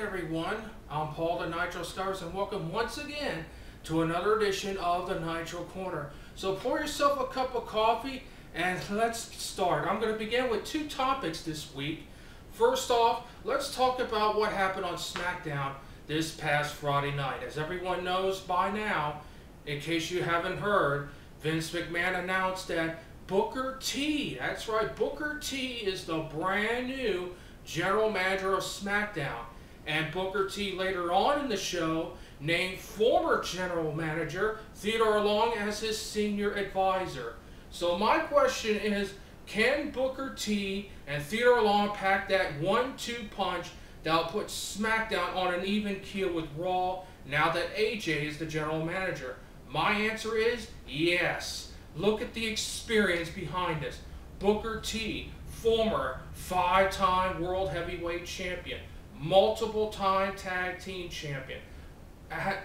everyone. I'm Paul the Nitro Stars, and welcome once again to another edition of the Nitro Corner. So pour yourself a cup of coffee and let's start. I'm going to begin with two topics this week. First off, let's talk about what happened on Smackdown this past Friday night. As everyone knows by now, in case you haven't heard, Vince McMahon announced that Booker T, that's right, Booker T is the brand new general manager of Smackdown. And Booker T later on in the show named former general manager Theodore Long as his senior advisor. So my question is, can Booker T and Theodore Long pack that 1-2 punch that will put Smackdown on an even keel with Raw now that AJ is the general manager? My answer is yes. Look at the experience behind us. Booker T, former 5-time World Heavyweight Champion, multiple-time Tag Team Champion,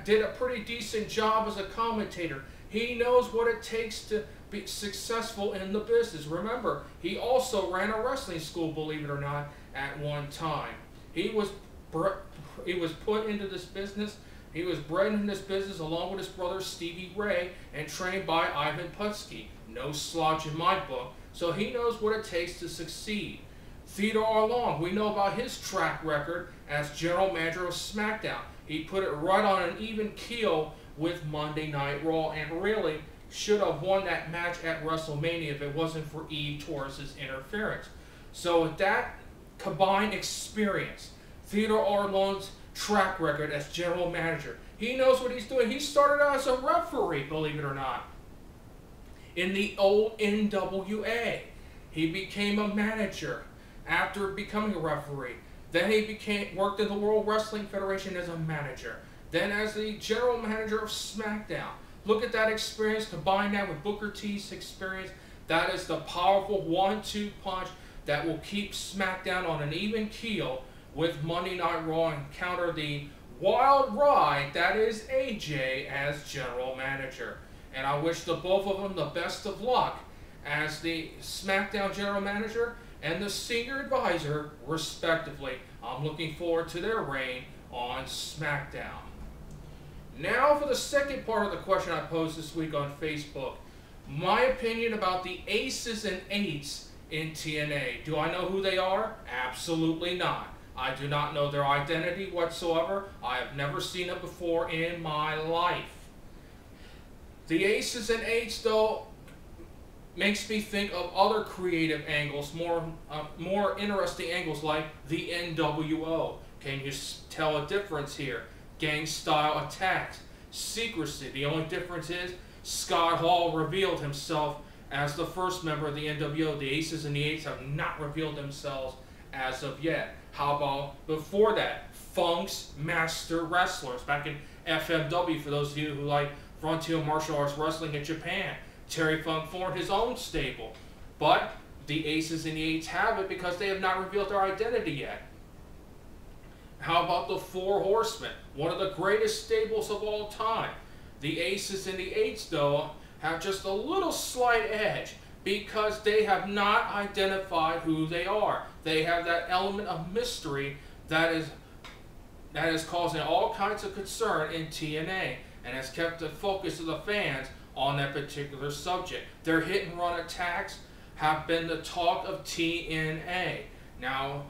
did a pretty decent job as a commentator. He knows what it takes to be successful in the business. Remember, he also ran a wrestling school, believe it or not, at one time. He was put into this business. He was bred in this business along with his brother Stevie Ray and trained by Ivan Putski. No slouch in my book. So he knows what it takes to succeed. Theodore Long, we know about his track record as general manager of Smackdown. He put it right on an even keel with Monday Night Raw and really should have won that match at WrestleMania if it wasn't for Eve Torres' interference. So with that combined experience, Theodore Long's track record as general manager, he knows what he's doing. He started out as a referee, believe it or not, in the old NWA. He became a manager after becoming a referee. Then he worked in the World Wrestling Federation as a manager. Then as the general manager of Smackdown. Look at that experience, combine that with Booker T's experience. That is the powerful 1-2 punch that will keep Smackdown on an even keel with Monday Night Raw and counter the wild ride that is AJ as general manager. And I wish the both of them the best of luck as the Smackdown general manager and the senior advisor, respectively. I'm looking forward to their reign on Smackdown. Now for the second part of the question I posed this week on Facebook. My opinion about the aces and eights in TNA. Do I know who they are? Absolutely not. I do not know their identity whatsoever. I have never seen them before in my life. The aces and eights, though, makes me think of other creative angles, more interesting angles like the NWO. Can you tell a difference here? Gang-style attacks, secrecy. The only difference is Scott Hall revealed himself as the first member of the NWO. The aces and the eights have not revealed themselves as of yet. How about before that? Funk's Master Wrestlers back in FMW, for those of you who like frontier martial arts wrestling in Japan. Terry Funk formed his own stable. But the aces and the eights have it because they have not revealed their identity yet. How about the Four Horsemen? One of the greatest stables of all time. The aces and the eights, though, have just a little slight edge because they have not identified who they are. They have that element of mystery that is causing all kinds of concern in TNA and has kept the focus of the fans on that particular subject. Their hit and run attacks have been the talk of TNA. Now,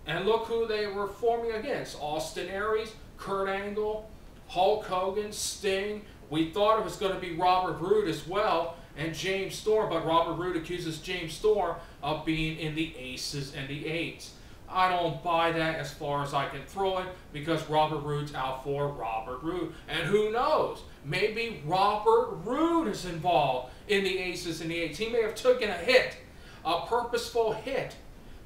and look who they were forming against. Austin Aries, Kurt Angle, Hulk Hogan, Sting. We thought it was going to be Robert Roode as well and James Storm, but Robert Roode accuses James Storm of being in the aces and the eights. I don't buy that as far as I can throw it because Robert Roode's out for Robert Roode. And who knows? Maybe Robert Roode is involved in the aces and the eights. He may have taken a hit, a purposeful hit,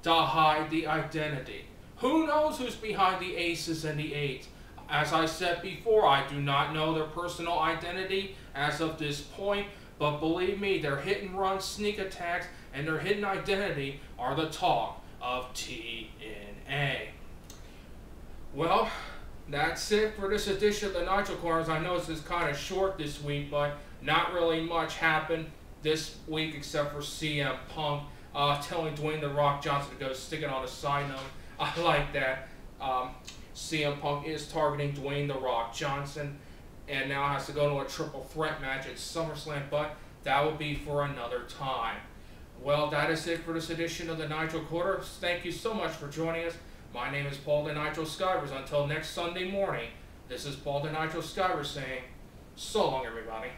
to hide the identity. Who knows who's behind the aces and the eights? As I said before, I do not know their personal identity as of this point, but believe me, their hit and run sneak attacks and their hidden identity are the talk of TNA. Well, that's it for this edition of the Nitro Corners. I know this is kind of short this week, but not really much happened this week except for CM Punk telling Dwayne "The Rock" Johnson to go stick it on a side note. I like that. CM Punk is targeting Dwayne "The Rock" Johnson, and now has to go to a triple threat match at SummerSlam, but that will be for another time. Well, that is it for this edition of the Nitro Corner. Thank you so much for joining us. My name is Paul the Nitro Skywers. Until next Sunday morning, this is Paul the Nitro Skywers saying, so long, everybody.